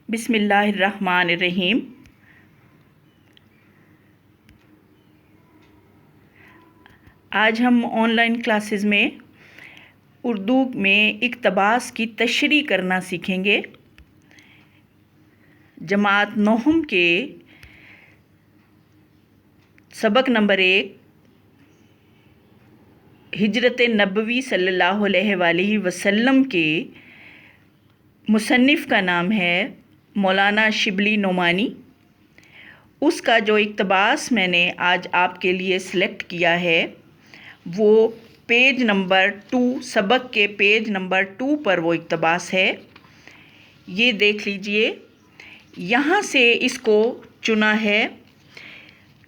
بسم اللہ الرحمن الرحیم۔ آج ہم آن لائن کلاسز میں اردو میں اقتباس کی تشریح کرنا سیکھیں گے۔ جماعت نوہم کے سبق نمبر 1، ہجرت نبوی صلی اللہ علیہ وآلہ وسلم کے مصنف کا نام ہے مولانا شبلی نعمانی۔ اس کا جو اقتباس میں نے آج آپ کے لیے سلیکٹ کیا ہے وہ پیج نمبر 2، سبق کے پیج نمبر 2 پر وہ اقتباس ہے۔ یہ دیکھ لیجئے، یہاں سے اس کو چنا ہے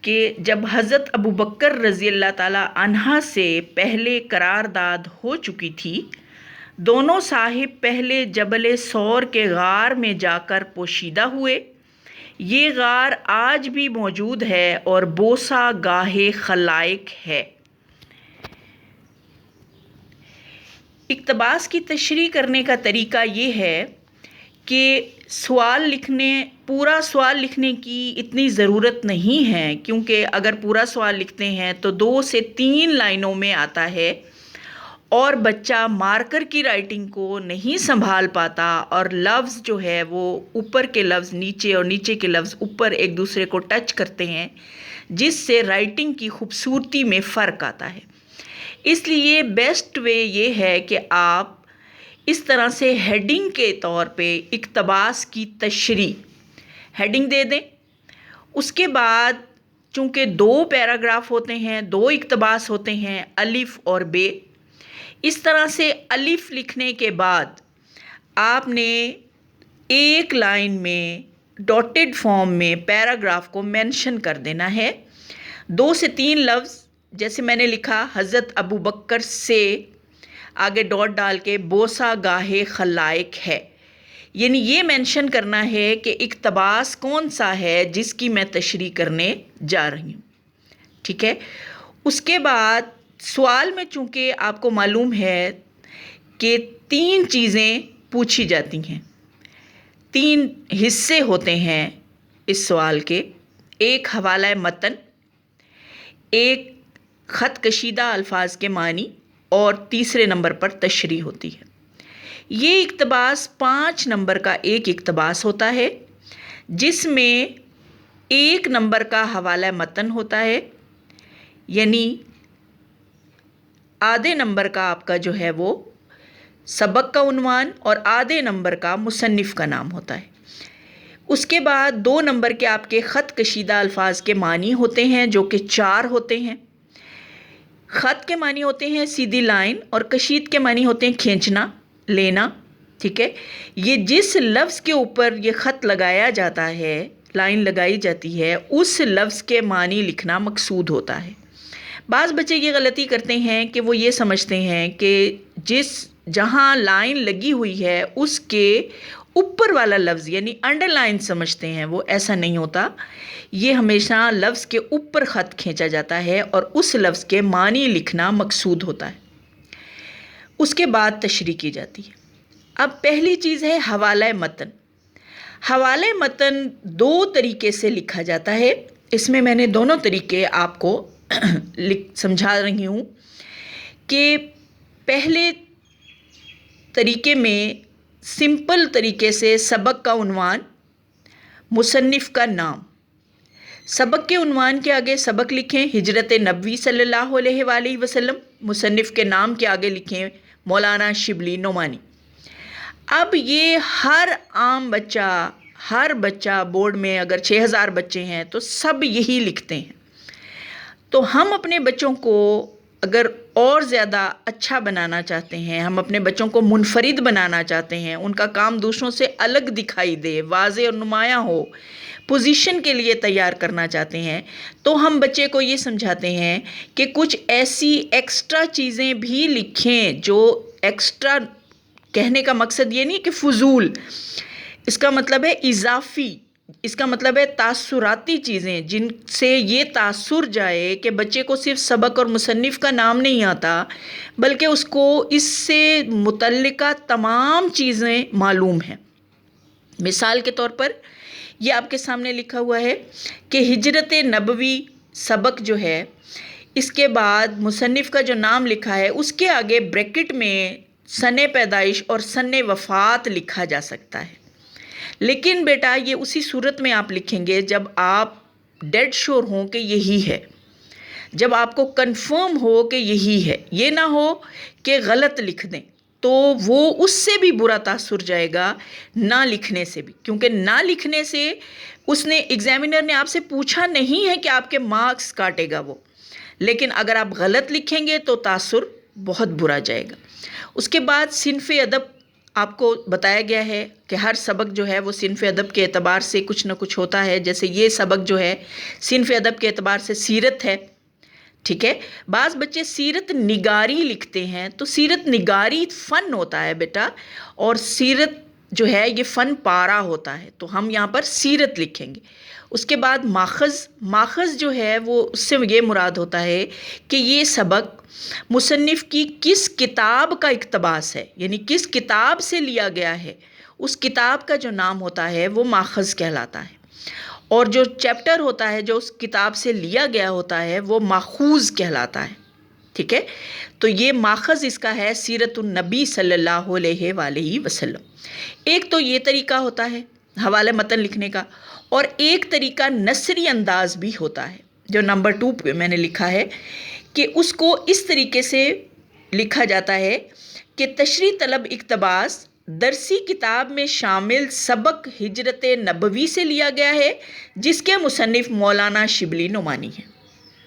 کہ جب حضرت ابوبکر رضی اللہ تعالیٰ عنہ سے پہلے قرارداد ہو چکی تھی، دونوں صاحب پہلے جبل ثور کے غار میں جا کر پوشیدہ ہوئے۔ یہ غار آج بھی موجود ہے اور بوسہ گاہ خلائق ہے۔ اقتباس کی تشریح کرنے کا طریقہ یہ ہے کہ پورا سوال لکھنے کی اتنی ضرورت نہیں ہے، کیونکہ اگر پورا سوال لکھتے ہیں تو 2 سے 3 لائنوں میں آتا ہے اور بچہ مارکر کی رائٹنگ کو نہیں سنبھال پاتا، اور لفظ جو ہے وہ اوپر کے لفظ نیچے اور نیچے کے لفظ اوپر ایک دوسرے کو ٹچ کرتے ہیں، جس سے رائٹنگ کی خوبصورتی میں فرق آتا ہے۔ اس لیے بیسٹ وے یہ ہے کہ آپ اس طرح سے ہیڈنگ کے طور پہ اقتباس کی تشریح ہیڈنگ دے دیں۔ اس کے بعد چونکہ 2 پیراگراف ہوتے ہیں، 2 اقتباس ہوتے ہیں، الف اور بے، اس طرح سے الف لکھنے کے بعد آپ نے ایک لائن میں ڈاٹڈ فارم میں پیراگراف کو مینشن کر دینا ہے۔ 2 سے 3 لفظ جیسے میں نے لکھا، حضرت ابوبکر سے آگے ڈاٹ ڈال کے بوسہ گاہ خلائق ہے، یعنی یہ مینشن کرنا ہے کہ اقتباس کون سا ہے جس کی میں تشریح کرنے جا رہی ہوں۔ ٹھیک ہے، اس کے بعد سوال میں چونکہ آپ کو معلوم ہے کہ 3 چیزیں پوچھی جاتی ہیں، 3 حصے ہوتے ہیں اس سوال کے، ایک حوالہ متن، ایک خط کشیدہ الفاظ کے معنی، اور تیسرے نمبر پر تشریح ہوتی ہے۔ یہ اقتباس 5 نمبر کا ایک اقتباس ہوتا ہے، جس میں 1 نمبر کا حوالہ متن ہوتا ہے، یعنی آدھے نمبر کا آپ کا جو ہے وہ سبق کا عنوان اور آدھے نمبر کا مصنف کا نام ہوتا ہے۔ اس کے بعد 2 نمبر کے آپ کے خط کشیدہ الفاظ کے معنی ہوتے ہیں، جو کہ 4 ہوتے ہیں۔ خط کے معنی ہوتے ہیں سیدھی لائن، اور کشید کے معنی ہوتے ہیں کھینچنا، لینا۔ ٹھیک ہے، یہ جس لفظ کے اوپر یہ خط لگایا جاتا ہے، لائن لگائی جاتی ہے، اس لفظ کے معنی لکھنا مقصود ہوتا ہے۔ بعض بچے یہ غلطی کرتے ہیں کہ وہ یہ سمجھتے ہیں کہ جہاں لائن لگی ہوئی ہے اس کے اوپر والا لفظ یعنی انڈر لائن سمجھتے ہیں، وہ ایسا نہیں ہوتا۔ یہ ہمیشہ لفظ کے اوپر خط کھینچا جاتا ہے اور اس لفظ کے معنی لکھنا مقصود ہوتا ہے۔ اس کے بعد تشریح کی جاتی ہے۔ اب پہلی چیز ہے حوالہ متن۔ حوالہ متن 2 طریقے سے لکھا جاتا ہے، اس میں نے دونوں طریقے آپ کو سمجھا رہی ہوں کہ پہلے طریقے میں سمپل طریقے سے سبق کا عنوان، مصنف کا نام، سبق کے عنوان کے آگے سبق لکھیں ہجرت نبوی صلی اللہ علیہ وآلہ وسلم، مصنف کے نام کے آگے لکھیں مولانا شبلی نعمانی۔ اب یہ ہر عام بچہ، ہر بچہ بورڈ میں اگر 6000 بچے ہیں تو سب یہی لکھتے ہیں۔ تو ہم اپنے بچوں کو اگر اور زیادہ اچھا بنانا چاہتے ہیں، ہم اپنے بچوں کو منفرد بنانا چاہتے ہیں، ان کا کام دوسروں سے الگ دکھائی دے، واضح اور نمایاں ہو، پوزیشن کے لیے تیار کرنا چاہتے ہیں، تو ہم بچے کو یہ سمجھاتے ہیں کہ کچھ ایسی ایکسٹرا چیزیں بھی لکھیں، جو ایکسٹرا کہنے کا مقصد یہ نہیں کہ فضول، اس کا مطلب ہے اضافی، اس کا مطلب ہے تاثراتی چیزیں، جن سے یہ تاثر جائے کہ بچے کو صرف سبق اور مصنف کا نام نہیں آتا، بلکہ اس کو اس سے متعلقہ تمام چیزیں معلوم ہیں۔ مثال کے طور پر یہ آپ کے سامنے لکھا ہوا ہے کہ ہجرت نبوی سبق جو ہے، اس کے بعد مصنف کا جو نام لکھا ہے اس کے آگے بریکٹ میں سن پیدائش اور سن وفات لکھا جا سکتا ہے، لیکن بیٹا یہ اسی صورت میں آپ لکھیں گے جب آپ ڈیڈ شور ہوں کہ یہی ہے، جب آپ کو کنفرم ہو کہ یہی ہے، یہ نہ ہو کہ غلط لکھ دیں تو وہ اس سے بھی برا تاثر جائے گا نہ لکھنے سے بھی، کیونکہ نہ لکھنے سے اس نے ایگزامینر نے آپ سے پوچھا نہیں ہے کہ آپ کے مارکس کاٹے گا وہ، لیکن اگر آپ غلط لکھیں گے تو تاثر بہت برا جائے گا۔ اس کے بعد صنف ادب آپ کو بتایا گیا ہے کہ ہر سبق جو ہے وہ صنف ادب کے اعتبار سے کچھ نہ کچھ ہوتا ہے، جیسے یہ سبق جو ہے صنف ادب کے اعتبار سے سیرت ہے، ٹھیک ہے۔ بعض بچے سیرت نگاری لکھتے ہیں، تو سیرت نگاری فن ہوتا ہے بیٹا، اور سیرت جو ہے یہ فن پارا ہوتا ہے، تو ہم یہاں پر سیرت لکھیں گے۔ اس کے بعد ماخذ جو ہے وہ اس سے یہ مراد ہوتا ہے کہ یہ سبق مصنف کی کس کتاب کا اقتباس ہے، یعنی کس کتاب سے لیا گیا ہے، اس کتاب کا جو نام ہوتا ہے وہ ماخذ کہلاتا ہے، اور جو چیپٹر ہوتا ہے جو اس کتاب سے لیا گیا ہوتا ہے وہ ماخوذ کہلاتا ہے، ٹھیک ہے۔ تو یہ ماخذ اس کا ہے سیرت النبی صلی اللہ علیہ وآلہ وسلم۔ ایک تو یہ طریقہ ہوتا ہے حوالہ متن لکھنے کا، اور ایک طریقہ نثری انداز بھی ہوتا ہے جو نمبر 2 پہ میں نے لکھا ہے، کہ اس کو اس طریقے سے لکھا جاتا ہے کہ تشریح طلب اقتباس درسی کتاب میں شامل سبق ہجرت نبوی سے لیا گیا ہے جس کے مصنف مولانا شبلی نعمانی ہیں،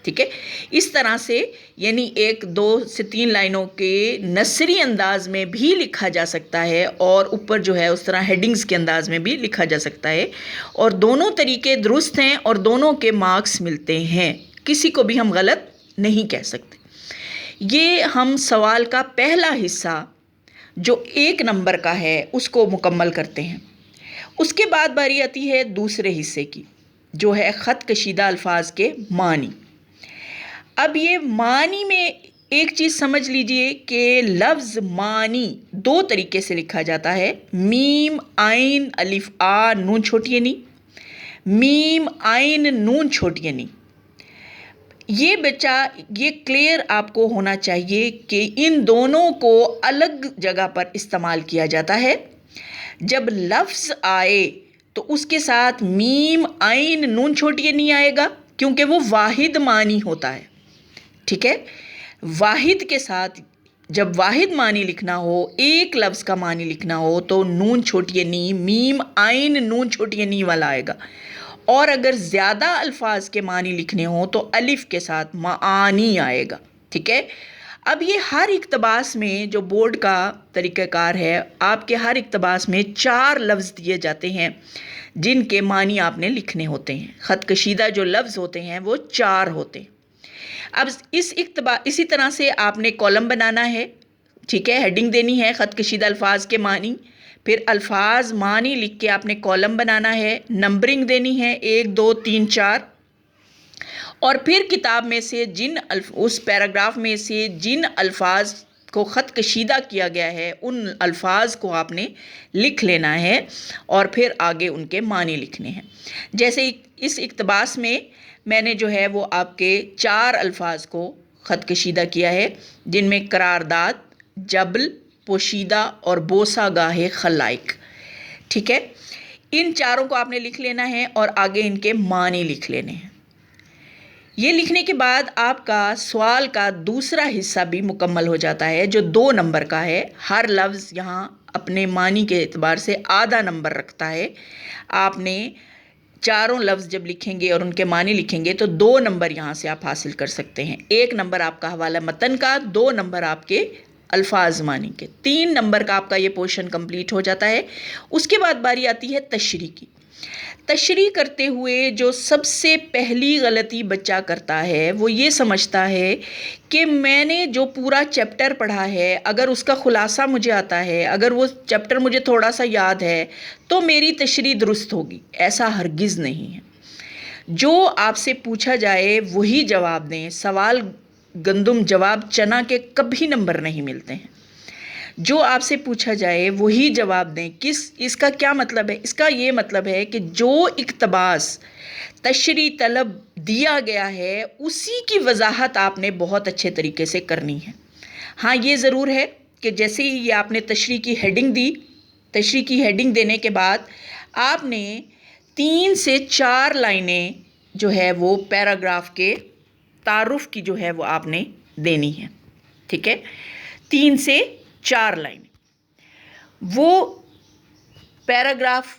ٹھیک ہے۔ اس طرح سے یعنی 1 2 سے 3 لائنوں کے نثری انداز میں بھی لکھا جا سکتا ہے، اور اوپر جو ہے اس طرح ہیڈنگز کے انداز میں بھی لکھا جا سکتا ہے، اور دونوں طریقے درست ہیں اور دونوں کے مارکس ملتے ہیں، کسی کو بھی ہم غلط نہیں کہہ سکتے۔ یہ ہم سوال کا پہلا حصہ جو 1 نمبر کا ہے اس کو مکمل کرتے ہیں۔ اس کے بعد باری آتی ہے دوسرے حصے کی، جو ہے خط کشیدہ الفاظ کے معنی۔ اب یہ معنی میں ایک چیز سمجھ لیجئے کہ لفظ معنی 2 طریقے سے لکھا جاتا ہے، میم عین الف آ نون چھوٹی ینی، میم عین نون چھوٹی ینی۔ یہ بچہ یہ کلیئر آپ کو ہونا چاہیے کہ ان دونوں کو الگ جگہ پر استعمال کیا جاتا ہے۔ جب لفظ آئے تو اس کے ساتھ میم عین نون چھوٹی نہیں آئے گا، کیونکہ وہ واحد معنی ہوتا ہے، ٹھیک ہے۔ واحد کے ساتھ جب واحد معنی لکھنا ہو، ایک لفظ کا معنی لکھنا ہو تو نون چھوٹی نی میم عین نون چھوٹی نی والا آئے گا، اور اگر زیادہ الفاظ کے معنی لکھنے ہوں تو الف کے ساتھ معانی آئے گا، ٹھیک ہے۔ اب یہ ہر اقتباس میں جو بورڈ کا طریقہ کار ہے، آپ کے ہر اقتباس میں 4 لفظ دیے جاتے ہیں جن کے معنی آپ نے لکھنے ہوتے ہیں۔ خط کشیدہ جو لفظ ہوتے ہیں وہ 4 ہوتے ہیں۔ اب اسی طرح سے آپ نے کالم بنانا ہے، ٹھیک ہے، ہیڈنگ دینی ہے خط کشیدہ الفاظ کے معنی، پھر الفاظ معنی لکھ کے آپ نے کالم بنانا ہے، نمبرنگ دینی ہے 1 2 3 4، اور پھر کتاب میں سے اس پیراگراف میں سے جن الفاظ کو خط کشیدہ کیا گیا ہے ان الفاظ کو آپ نے لکھ لینا ہے، اور پھر آگے ان کے معنی لکھنے ہیں۔ جیسے اس اقتباس میں نے جو ہے وہ آپ کے 4 الفاظ کو خط کشیدہ کیا ہے، جن میں قرارداد، جبل، پوشیدہ اور بوسہ گاہ خلائق، ٹھیک ہے۔ ان 4 کو آپ نے لکھ لینا ہے اور آگے ان کے معنی لکھ لینے ہیں۔ یہ لکھنے کے بعد آپ کا سوال کا دوسرا حصہ بھی مکمل ہو جاتا ہے جو 2 نمبر کا ہے۔ ہر لفظ یہاں اپنے معنی کے اعتبار سے آدھا نمبر رکھتا ہے۔ آپ نے 4 لفظ جب لکھیں گے اور ان کے معنی لکھیں گے تو 2 نمبر یہاں سے آپ حاصل کر سکتے ہیں۔ 1 نمبر آپ کا حوالہ متن کا، 2 نمبر آپ کے الفاظ معنی کے، 3 نمبر کا آپ کا یہ پورشن کمپلیٹ ہو جاتا ہے۔ اس کے بعد باری آتی ہے تشریح کی۔ تشریح کرتے ہوئے جو سب سے پہلی غلطی بچہ کرتا ہے وہ یہ سمجھتا ہے کہ میں نے جو پورا چیپٹر پڑھا ہے اگر اس کا خلاصہ مجھے آتا ہے، اگر وہ چیپٹر مجھے تھوڑا سا یاد ہے تو میری تشریح درست ہوگی۔ ایسا ہرگز نہیں ہے۔ جو آپ سے پوچھا جائے وہی جواب دیں۔ سوال گندم جواب چنا کے کبھی نمبر نہیں ملتے ہیں۔ جو آپ سے پوچھا جائے وہی جواب دیں۔ اس کا کیا مطلب ہے؟ اس کا یہ مطلب ہے کہ جو اقتباس تشریح طلب دیا گیا ہے اسی کی وضاحت آپ نے بہت اچھے طریقے سے کرنی ہے۔ ہاں یہ ضرور ہے کہ جیسے ہی یہ آپ نے تشریح کی ہیڈنگ دی، تشریح کی ہیڈنگ دینے کے بعد آپ نے 3 سے 4 لائنیں جو ہے وہ پیراگراف کے تعارف کی جو ہے وہ آپ نے دینی ہے، ٹھیک ہے؟ 3 سے 4 لائنیں۔ وہ پیراگراف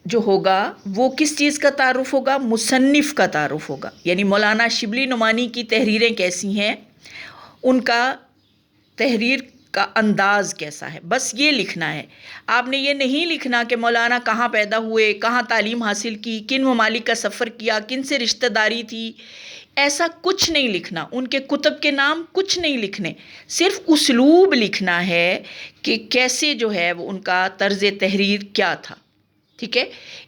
جو ہوگا وہ کس چیز کا تعارف ہوگا؟ مصنف کا تعارف ہوگا، یعنی مولانا شبلی نعمانی کی تحریریں کیسی ہیں، ان کا تحریر کا انداز کیسا ہے، بس یہ لکھنا ہے۔ آپ نے یہ نہیں لکھنا کہ مولانا کہاں پیدا ہوئے، کہاں تعلیم حاصل کی، کن ممالک کا سفر کیا، کن سے رشتہ داری تھی، ایسا کچھ نہیں لکھنا۔ ان کے کتب کے نام کچھ نہیں لکھنے، صرف اسلوب لکھنا ہے کہ کیسے جو ہے وہ ان کا طرز تحریر کیا تھا، ٹھیک ہے؟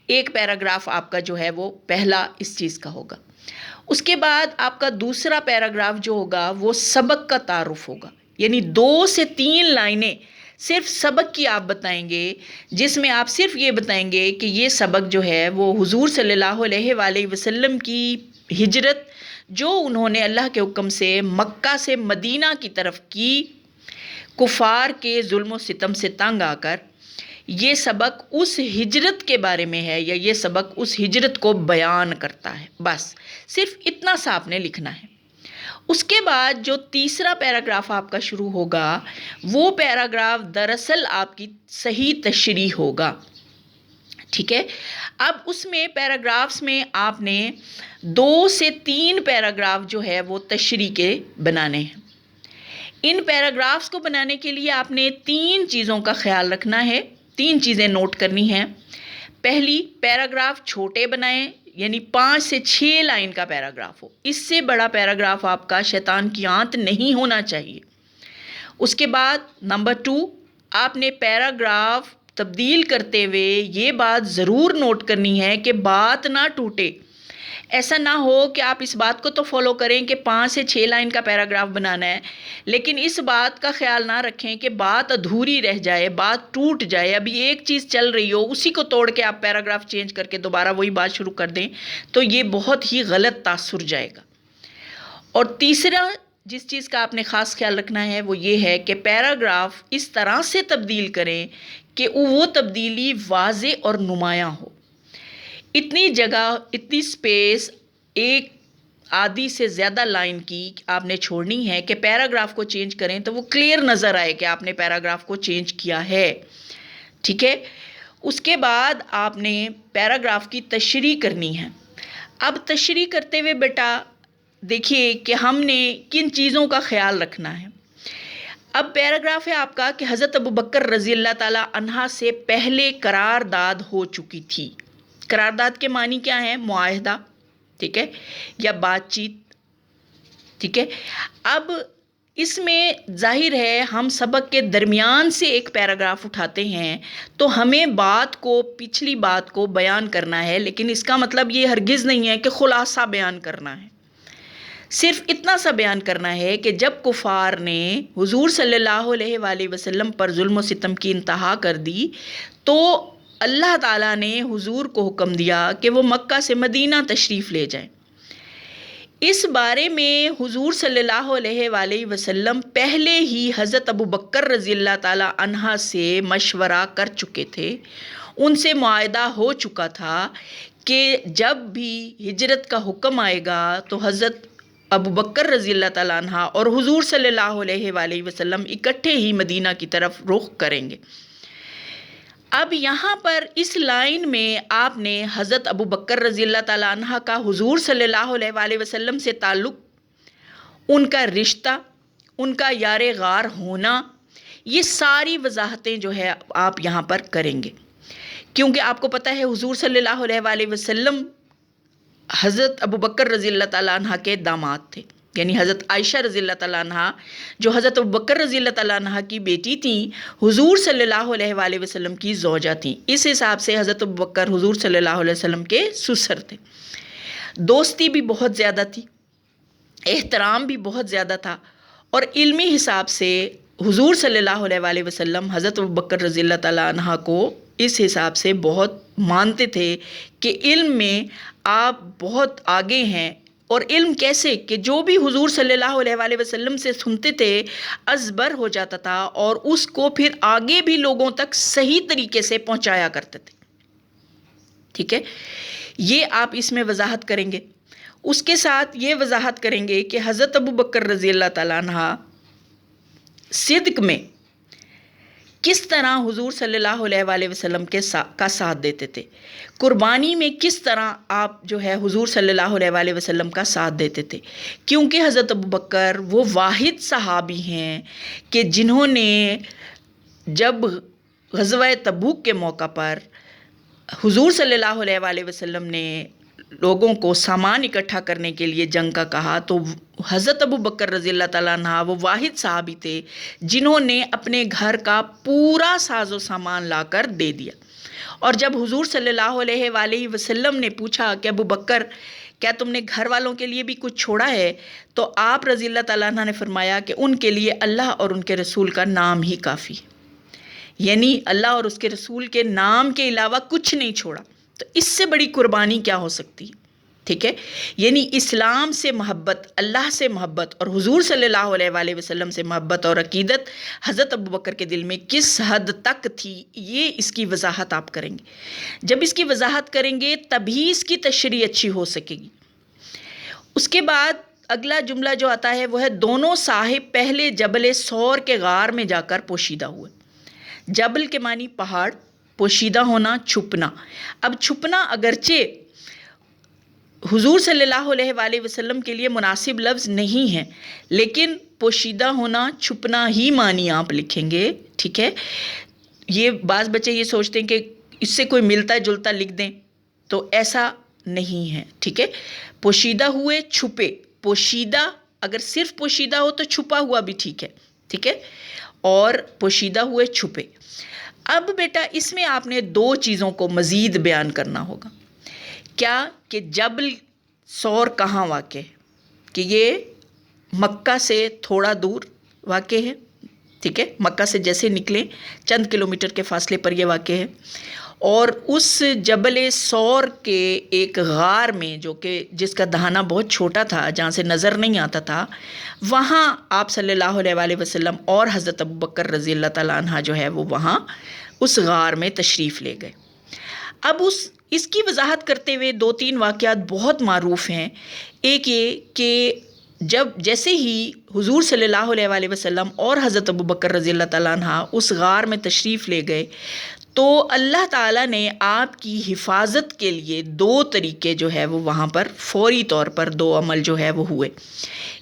ایک پیراگراف آپ کا جو ہے وہ پہلا اس چیز کا ہوگا۔ اس کے بعد آپ کا دوسرا پیراگراف جو ہوگا وہ سبق کا تعارف ہوگا، یعنی 2 سے 3 لائنیں صرف سبق کی آپ بتائیں گے، جس میں آپ صرف یہ بتائیں گے کہ یہ سبق جو ہے وہ حضور صلی اللہ علیہ وآلہ وسلم کی ہجرت جو انہوں نے اللہ کے حکم سے مکہ سے مدینہ کی طرف کی، کفار کے ظلم و ستم سے تنگ آ کر، یہ سبق اس ہجرت کے بارے میں ہے یا یہ سبق اس ہجرت کو بیان کرتا ہے، بس صرف اتنا سا آپ نے لکھنا ہے۔ اس کے بعد جو تیسرا پیراگراف آپ کا شروع ہوگا وہ پیراگراف دراصل آپ کی صحیح تشریح ہوگا، ٹھیک ہے؟ اب اس میں پیراگرافس میں آپ نے 2 سے 3 پیراگراف جو ہے وہ تشریح کے بنانے ہیں۔ ان پیراگرافس کو بنانے کے لیے آپ نے 3 چیزوں کا خیال رکھنا ہے، 3 چیزیں نوٹ کرنی ہیں۔ پہلی، پیراگراف چھوٹے بنائیں، یعنی 5 سے 6 لائن کا پیراگراف ہو، اس سے بڑا پیراگراف آپ کا شیطان کی آنت نہیں ہونا چاہیے۔ اس کے بعد نمبر 2، آپ نے پیراگراف تبدیل کرتے ہوئے یہ بات ضرور نوٹ کرنی ہے کہ بات نہ ٹوٹے۔ ایسا نہ ہو کہ آپ اس بات کو تو فالو کریں کہ 5 سے 6 لائن کا پیراگراف بنانا ہے، لیکن اس بات کا خیال نہ رکھیں کہ بات ادھوری رہ جائے، بات ٹوٹ جائے، ابھی ایک چیز چل رہی ہو اسی کو توڑ کے آپ پیراگراف چینج کر کے دوبارہ وہی بات شروع کر دیں، تو یہ بہت ہی غلط تاثر جائے گا۔ اور تیسرا جس چیز کا آپ نے خاص خیال رکھنا ہے وہ یہ ہے کہ پیراگراف اس طرح سے تبدیل کریں کہ وہ تبدیلی واضح اور نمایاں ہو۔ اتنی جگہ، اتنی سپیس ایک آدھی سے زیادہ لائن کی آپ نے چھوڑنی ہے کہ پیراگراف کو چینج کریں تو وہ کلیئر نظر آئے کہ آپ نے پیراگراف کو چینج کیا ہے، ٹھیک ہے؟ اس کے بعد آپ نے پیراگراف کی تشریح کرنی ہے۔ اب تشریح کرتے ہوئے بیٹا دیکھیے کہ ہم نے کن چیزوں کا خیال رکھنا ہے۔ اب پیراگراف ہے آپ کا کہ حضرت ابوبکر رضی اللہ تعالیٰ عنہ سے پہلے قرارداد ہو چکی تھی۔ قرارداد کے معنی کیا ہیں؟ معاہدہ، ٹھیک ہے، یا بات چیت، ٹھیک ہے۔ اب اس میں ظاہر ہے ہم سبق کے درمیان سے ایک پیراگراف اٹھاتے ہیں تو ہمیں بات کو، پچھلی بات کو بیان کرنا ہے، لیکن اس کا مطلب یہ ہرگز نہیں ہے کہ خلاصہ بیان کرنا ہے۔ صرف اتنا سا بیان کرنا ہے کہ جب کفار نے حضور صلی اللہ علیہ وآلہ وسلم پر ظلم و ستم کی انتہا کر دی تو اللہ تعالیٰ نے حضور کو حکم دیا کہ وہ مکہ سے مدینہ تشریف لے جائیں۔ اس بارے میں حضور صلی اللہ علیہ وآلہ وسلم پہلے ہی حضرت ابوبکر رضی اللہ تعالیٰ عنہ سے مشورہ کر چکے تھے، ان سے معاہدہ ہو چکا تھا کہ جب بھی ہجرت کا حکم آئے گا تو حضرت ابوبکر رضی اللہ تعالیٰ عنہ اور حضور صلی اللہ علیہ وآلہ وسلم اکٹھے ہی مدینہ کی طرف رخ کریں گے۔ اب یہاں پر اس لائن میں آپ نے حضرت ابوبکر رضی اللہ تعالیٰ عنہ کا حضور صلی اللہ علیہ وآلہ وسلم سے تعلق، ان کا رشتہ، ان کا یار غار ہونا، یہ ساری وضاحتیں جو ہے آپ یہاں پر کریں گے، کیونکہ آپ کو پتہ ہے حضور صلی اللہ علیہ وآلہ وسلم حضرت ابوبکر رضی اللہ تعالیٰ عنہ کے داماد تھے، یعنی حضرت عائشہ رضی اللہ تعالیٰ عنہ جو حضرت ابوبکر رضی اللہ تعالیٰ عنہ کی بیٹی تھیں، حضور صلی اللہ علیہ وآلہ وسلم کی زوجہ تھیں۔ اس حساب سے حضرت ابوبکر حضور صلی اللہ علیہ وسلم کے سسر تھے۔ دوستی بھی بہت زیادہ تھی، احترام بھی بہت زیادہ تھا، اور علمی حساب سے حضور صلی اللہ علیہ وآلہ وسلم حضرت ابوبکر رضی اللہ تعالیٰ عنہ کو اس حساب سے بہت مانتے تھے کہ علم میں آپ بہت آگے ہیں. اور علم کیسے کہ جو بھی حضور صلی اللہ علیہ وآلہ وسلم سے سنتے تھے ازبر ہو جاتا تھا اور اس کو پھر آگے بھی لوگوں تک صحیح طریقے سے پہنچایا کرتے تھے. ٹھیک ہے، یہ آپ اس میں وضاحت کریں گے. اس کے ساتھ یہ وضاحت کریں گے کہ حضرت ابوبکر رضی اللہ تعالیٰ عنہ صدق میں کس طرح حضور صلی اللہ علیہ وآلہ وسلم کا ساتھ دیتے تھے، قربانی میں کس طرح آپ جو ہے حضور صلی اللہ علیہ وآلہ وسلم کا ساتھ دیتے تھے. کیونکہ حضرت ابوبکر وہ واحد صحابی ہیں کہ جنہوں نے جب غزوہ تبوک کے موقع پر حضور صلی اللہ علیہ وآلہ وسلم نے لوگوں کو سامان اکٹھا کرنے کے لیے جنگ کا کہا تو حضرت ابوبکر رضی اللہ تعالیٰ عنہ وہ واحد صحابی تھے جنہوں نے اپنے گھر کا پورا ساز و سامان لا کر دے دیا. اور جب حضور صلی اللہ علیہ وآلہ وسلم نے پوچھا کہ ابوبکر کیا تم نے گھر والوں کے لیے بھی کچھ چھوڑا ہے، تو آپ رضی اللہ تعالیٰ عنہ نے فرمایا کہ ان کے لیے اللہ اور ان کے رسول کا نام ہی کافی ہے، یعنی اللہ اور اس کے رسول کے نام کے علاوہ کچھ نہیں چھوڑا. تو اس سے بڑی قربانی کیا ہو سکتی ہے. ٹھیک ہے، یعنی اسلام سے محبت، اللہ سے محبت اور حضور صلی اللہ علیہ وآلہ وسلم سے محبت اور عقیدت حضرت ابوبکر کے دل میں کس حد تک تھی، یہ اس کی وضاحت آپ کریں گے. جب اس کی وضاحت کریں گے تبھی اس کی تشریح اچھی ہو سکے گی. اس کے بعد اگلا جملہ جو آتا ہے وہ ہے دونوں صاحب پہلے جبل ثور کے غار میں جا کر پوشیدہ ہوئے. جبل کے معنی پہاڑ، پوشیدہ ہونا، چھپنا. اب چھپنا اگرچہ حضور صلی اللہ علیہ وآلہ وسلم کے لیے مناسب لفظ نہیں ہے، لیکن پوشیدہ ہونا، چھپنا ہی معنی آپ لکھیں گے. ٹھیک ہے، یہ بعض بچے یہ سوچتے ہیں کہ اس سے کوئی ملتا جلتا لکھ دیں، تو ایسا نہیں ہے. ٹھیک ہے، پوشیدہ ہوئے، چھپے. پوشیدہ اگر صرف پوشیدہ ہو تو چھپا ہوا بھی ٹھیک ہے. ٹھیک ہے، اور پوشیدہ ہوئے، چھپے. اب بیٹا اس میں آپ نے دو چیزوں کو مزید بیان کرنا ہوگا. کیا کہ جبل ثور کہاں واقع ہے، کہ یہ مکہ سے تھوڑا دور واقع ہے. ٹھیک ہے، مکہ سے جیسے نکلیں چند کلومیٹر کے فاصلے پر یہ واقع ہے. اور اس جبل ثور کے ایک غار میں جو کہ جس کا دہانہ بہت چھوٹا تھا، جہاں سے نظر نہیں آتا تھا، وہاں آپ صلی اللہ علیہ وآلہ وسلم اور حضرت ابوبکر رضی اللہ تعالیٰ عنہ جو ہے وہ وہاں اس غار میں تشریف لے گئے. اب اس کی وضاحت کرتے ہوئے دو تین واقعات بہت معروف ہیں. ایک یہ کہ جیسے ہی حضور صلی اللہ علیہ وآلہ وسلم اور حضرت ابوبکر رضی اللہ تعالیٰ عنہ اس غار میں تشریف لے گئے تو اللہ تعالیٰ نے آپ کی حفاظت کے لیے دو طریقے جو ہے وہ وہاں پر فوری طور پر دو عمل جو ہے وہ ہوئے.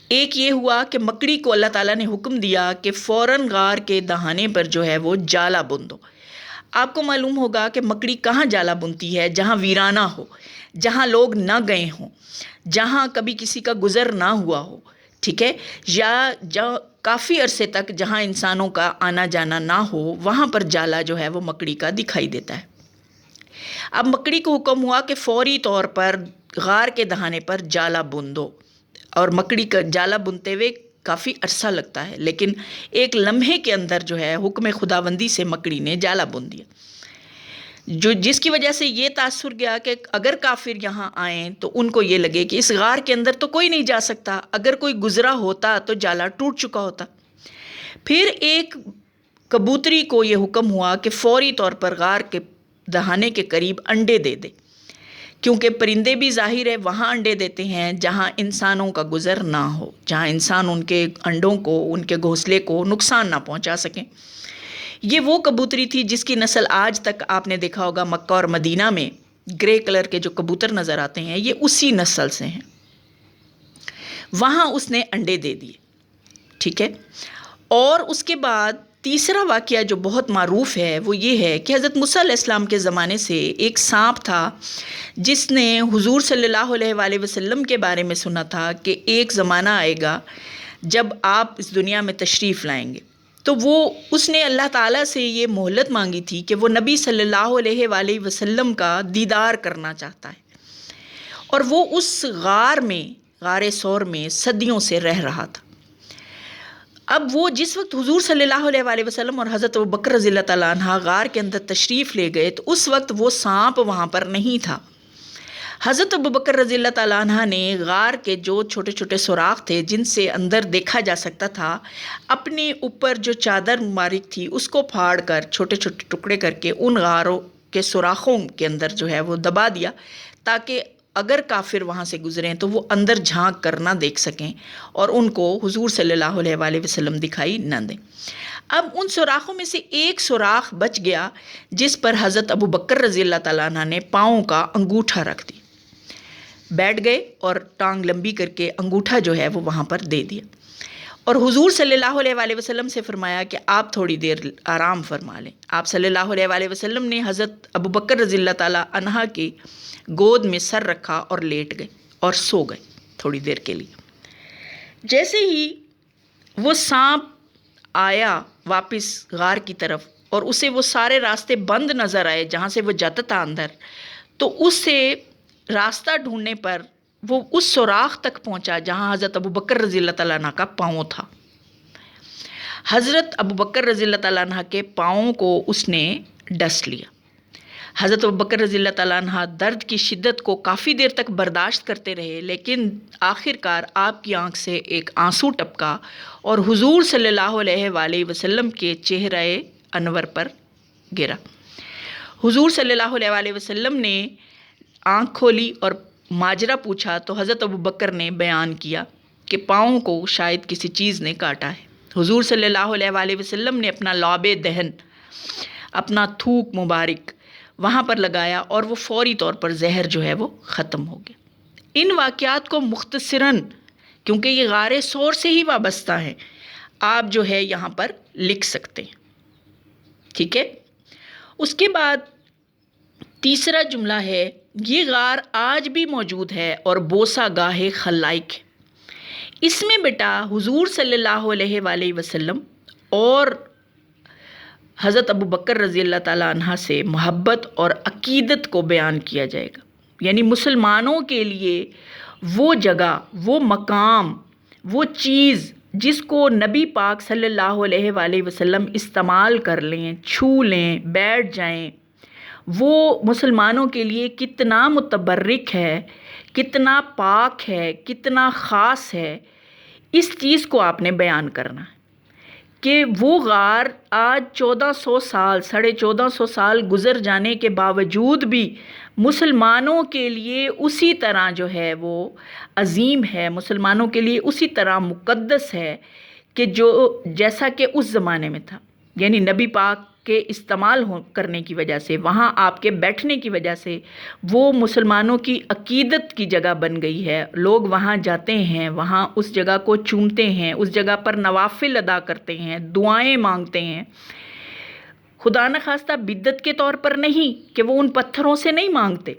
ایک یہ ہوا کہ مکڑی کو اللہ تعالیٰ نے حکم دیا کہ فوراً غار کے دہانے پر جو ہے وہ جالا بن دو. آپ کو معلوم ہوگا کہ مکڑی کہاں جالا بنتی ہے، جہاں ویرانہ ہو، جہاں لوگ نہ گئے ہوں، جہاں کبھی کسی کا گزر نہ ہوا ہو. ٹھیک ہے، یا کافی عرصے تک جہاں انسانوں کا آنا جانا نہ ہو، وہاں پر جالا جو ہے وہ مکڑی کا دکھائی دیتا ہے. اب مکڑی کو حکم ہوا کہ فوری طور پر غار کے دہانے پر جالا بن دو. اور مکڑی کا جالا بنتے ہوئے کافی عرصہ لگتا ہے، لیکن ایک لمحے کے اندر جو ہے حکم خداوندی سے مکڑی نے جالا بن دیا، جس کی وجہ سے یہ تاثر گیا کہ اگر کافر یہاں آئیں تو ان کو یہ لگے کہ اس غار کے اندر تو کوئی نہیں جا سکتا، اگر کوئی گزرا ہوتا تو جالا ٹوٹ چکا ہوتا. پھر ایک کبوتری کو یہ حکم ہوا کہ فوری طور پر غار کے دہانے کے قریب انڈے دے دے، کیونکہ پرندے بھی ظاہر ہے وہاں انڈے دیتے ہیں جہاں انسانوں کا گزر نہ ہو، جہاں انسان ان کے انڈوں کو، ان کے گھونسلے کو نقصان نہ پہنچا سکیں. یہ وہ کبوتری تھی جس کی نسل آج تک آپ نے دیکھا ہوگا مکہ اور مدینہ میں گرے کلر کے جو کبوتر نظر آتے ہیں، یہ اسی نسل سے ہیں. وہاں اس نے انڈے دے دیے. ٹھیک ہے، اور اس کے بعد تیسرا واقعہ جو بہت معروف ہے وہ یہ ہے کہ حضرت موسیٰ علیہ السلام کے زمانے سے ایک سانپ تھا جس نے حضور صلی اللہ علیہ وآلہ وسلم کے بارے میں سنا تھا کہ ایک زمانہ آئے گا جب آپ اس دنیا میں تشریف لائیں گے. تو اس نے اللہ تعالیٰ سے یہ مہلت مانگی تھی کہ وہ نبی صلی اللہ علیہ وآلہ وسلم کا دیدار کرنا چاہتا ہے، اور وہ اس غار ثور میں صدیوں سے رہ رہا تھا. اب وہ جس وقت حضور صلی اللہ علیہ وآلہ وسلم اور حضرت ابوبکر رضی اللہ تعالیٰ عنہ غار کے اندر تشریف لے گئے تو اس وقت وہ سانپ وہاں پر نہیں تھا۔ حضرت ابوبکر رضی اللہ تعالیٰ عنہ نے غار کے جو چھوٹے چھوٹے سوراخ تھے جن سے اندر دیکھا جا سکتا تھا، اپنے اوپر جو چادر مبارک تھی اس کو پھاڑ کر چھوٹے چھوٹے ٹکڑے کر کے ان غاروں کے سوراخوں کے اندر جو ہے وہ دبا دیا، تاکہ اگر کافر وہاں سے گزریں تو وہ اندر جھانک کر نہ دیکھ سکیں اور ان کو حضور صلی اللہ علیہ وآلہ وسلم دکھائی نہ دیں۔ اب ان سوراخوں میں سے ایک سوراخ بچ گیا جس پر حضرت ابوبکر رضی اللہ تعالیٰ عنہ نے پاؤں کا انگوٹھا رکھ دی، بیٹھ گئے اور ٹانگ لمبی کر کے انگوٹھا جو ہے وہ وہاں پر دے دیا، اور حضور صلی اللہ علیہ وآلہ وسلم سے فرمایا کہ آپ تھوڑی دیر آرام فرما لیں۔ آپ صلی اللہ علیہ وآلہ وسلم نے حضرت ابوبکر رضی اللہ تعالیٰ عنہ کی گود میں سر رکھا اور لیٹ گئے اور سو گئے تھوڑی دیر کے لیے۔ جیسے ہی وہ سانپ آیا واپس غار کی طرف اور اسے وہ سارے راستے بند نظر آئے جہاں سے وہ جاتا تھا اندر، تو اس سے راستہ ڈھونڈنے پر وہ اس سوراخ تک پہنچا جہاں حضرت ابوبکر رضی اللہ تعالیٰ عنہ کا پاؤں تھا۔ حضرت ابوبکر رضی اللہ تعالیٰ عنہ کے پاؤں کو اس نے ڈس لیا۔ حضرت ابوبکر رضی اللہ تعالیٰ عنہ درد کی شدت کو کافی دیر تک برداشت کرتے رہے، لیکن آخر کار آپ کی آنکھ سے ایک آنسو ٹپکا اور حضور صلی اللہ علیہ وآلہ وسلم کے چہرہ انور پر گرا۔ حضور صلی اللہ علیہ وآلہ وسلم نے آنکھ کھولی اور ماجرا پوچھا تو حضرت ابوبکر نے بیان کیا کہ پاؤں کو شاید کسی چیز نے کاٹا ہے۔ حضور صلی اللہ علیہ وآلہ وسلم نے اپنا لعاب دہن، اپنا تھوک مبارک وہاں پر لگایا اور وہ فوری طور پر زہر جو ہے وہ ختم ہو گیا۔ ان واقعات کو مختصراً، کیونکہ یہ غار ثور سے ہی وابستہ ہیں، آپ جو ہے یہاں پر لکھ سکتے ہیں، ٹھیک ہے۔ اس کے بعد تیسرا جملہ ہے، یہ غار آج بھی موجود ہے اور بوسہ گاہ خلائق ہے۔ اس میں بیٹا حضور صلی اللہ علیہ وآلہ وسلم اور حضرت ابوبکر رضی اللہ تعالیٰ عنہ سے محبت اور عقیدت کو بیان کیا جائے گا، یعنی مسلمانوں کے لیے وہ جگہ، وہ مقام، وہ چیز جس کو نبی پاک صلی اللہ علیہ وآلہ وسلم استعمال کر لیں، چھو لیں، بیٹھ جائیں، وہ مسلمانوں کے لیے کتنا متبرک ہے، کتنا پاک ہے، کتنا خاص ہے، اس چیز کو آپ نے بیان کرنا ہے کہ وہ غار آج 1400 سال، 1450 سال گزر جانے کے باوجود بھی مسلمانوں کے لیے اسی طرح جو ہے وہ عظیم ہے، مسلمانوں کے لیے اسی طرح مقدس ہے کہ جو جیسا کہ اس زمانے میں تھا، یعنی نبی پاک کے استعمال کرنے کی وجہ سے، وہاں آپ کے بیٹھنے کی وجہ سے وہ مسلمانوں کی عقیدت کی جگہ بن گئی ہے۔ لوگ وہاں جاتے ہیں، وہاں اس جگہ کو چومتے ہیں، اس جگہ پر نوافل ادا کرتے ہیں، دعائیں مانگتے ہیں، خدا نخواستہ بدعت کے طور پر نہیں کہ وہ ان پتھروں سے نہیں مانگتے،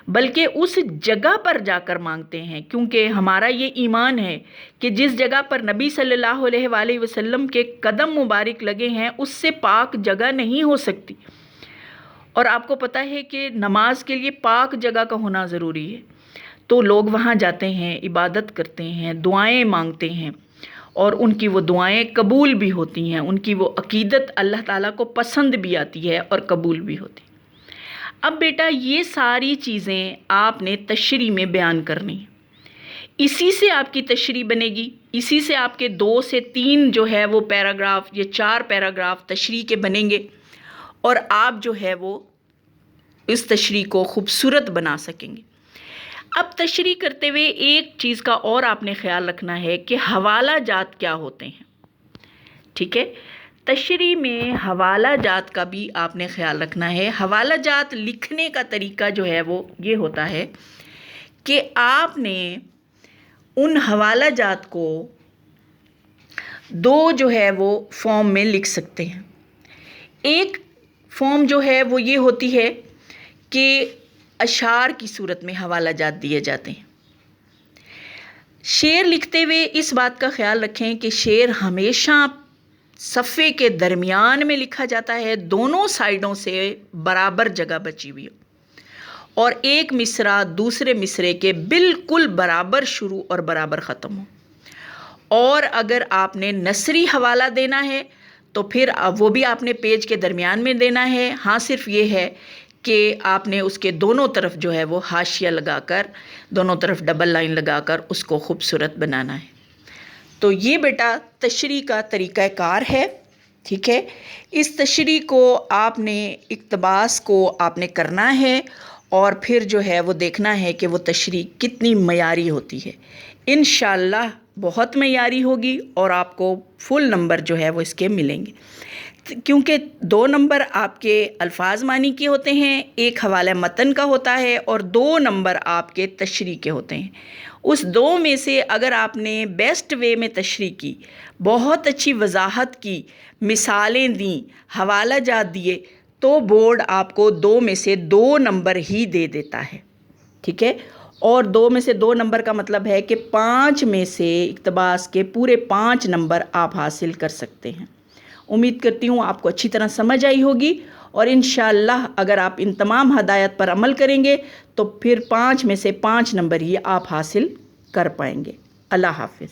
بلکہ اس جگہ پر جا کر مانگتے ہیں، کیونکہ ہمارا یہ ایمان ہے کہ جس جگہ پر نبی صلی اللہ علیہ وآلہ وسلم کے قدم مبارک لگے ہیں اس سے پاک جگہ نہیں ہو سکتی، اور آپ کو پتہ ہے کہ نماز کے لیے پاک جگہ کا ہونا ضروری ہے، تو لوگ وہاں جاتے ہیں، عبادت کرتے ہیں، دعائیں مانگتے ہیں، اور ان کی وہ دعائیں قبول بھی ہوتی ہیں، ان کی وہ عقیدت اللہ تعالیٰ کو پسند بھی آتی ہے اور قبول بھی ہوتی ہے۔ اب بیٹا یہ ساری چیزیں آپ نے تشریح میں بیان کرنی ہیں، اسی سے آپ کی تشریح بنے گی، اسی سے آپ کے 2 سے 3 جو ہے وہ پیراگراف یا 4 پیراگراف تشریح کے بنیں گے، اور آپ جو ہے وہ اس تشریح کو خوبصورت بنا سکیں گے۔ اب تشریح کرتے ہوئے ایک چیز کا اور آپ نے خیال رکھنا ہے کہ حوالہ جات کیا ہوتے ہیں، ٹھیک ہے۔ تشریح میں حوالہ جات کا بھی آپ نے خیال رکھنا ہے۔ حوالہ جات لکھنے کا طریقہ جو ہے وہ یہ ہوتا ہے کہ آپ نے ان حوالہ جات کو 2 جو ہے وہ فارم میں لکھ سکتے ہیں۔ ایک فارم جو ہے وہ یہ ہوتی ہے کہ اشعار کی صورت میں حوالہ جات دیے جاتے ہیں۔ شعر لکھتے ہوئے اس بات کا خیال رکھیں کہ شعر ہمیشہ صفحے کے درمیان میں لکھا جاتا ہے، دونوں سائیڈوں سے برابر جگہ بچی ہوئی ہو، اور ایک مصرع دوسرے مصرعے کے بالکل برابر شروع اور برابر ختم ہو، اور اگر آپ نے نثری حوالہ دینا ہے تو پھر وہ بھی آپ نے پیج کے درمیان میں دینا ہے. ہاں صرف یہ ہے کہ آپ نے اس کے دونوں طرف جو ہے وہ حاشیہ لگا کر، دونوں طرف ڈبل لائن لگا کر اس کو خوبصورت بنانا ہے. تو یہ بیٹا تشریح کا طریقہ کار ہے. ٹھیک ہے، اس تشریح کو آپ نے اقتباس کو آپ نے کرنا ہے اور پھر جو ہے وہ دیکھنا ہے کہ وہ تشریح کتنی معیاری ہوتی ہے. انشاءاللہ بہت معیاری ہوگی اور آپ کو فل نمبر جو ہے وہ اس کے ملیں گے، کیونکہ 2 نمبر آپ کے الفاظ معنی کے ہوتے ہیں، ایک حوالہ متن کا ہوتا ہے اور 2 نمبر آپ کے تشریح کے ہوتے ہیں. اس 2 میں سے اگر آپ نے بیسٹ وے میں تشریح کی، بہت اچھی وضاحت کی، مثالیں دیں، حوالہ جات دیے، تو بورڈ آپ کو 2 میں سے 2 نمبر ہی دے دیتا ہے. ٹھیک ہے، اور 2 میں سے 2 نمبر کا مطلب ہے کہ 5 میں سے اقتباس کے پورے 5 نمبر آپ حاصل کر سکتے ہیں. امید کرتی ہوں آپ کو اچھی طرح سمجھ آئی ہوگی، اور انشاءاللہ اگر آپ ان تمام ہدایت پر عمل کریں گے تو پھر 5 میں سے 5 نمبر ہی آپ حاصل کر پائیں گے. اللہ حافظ.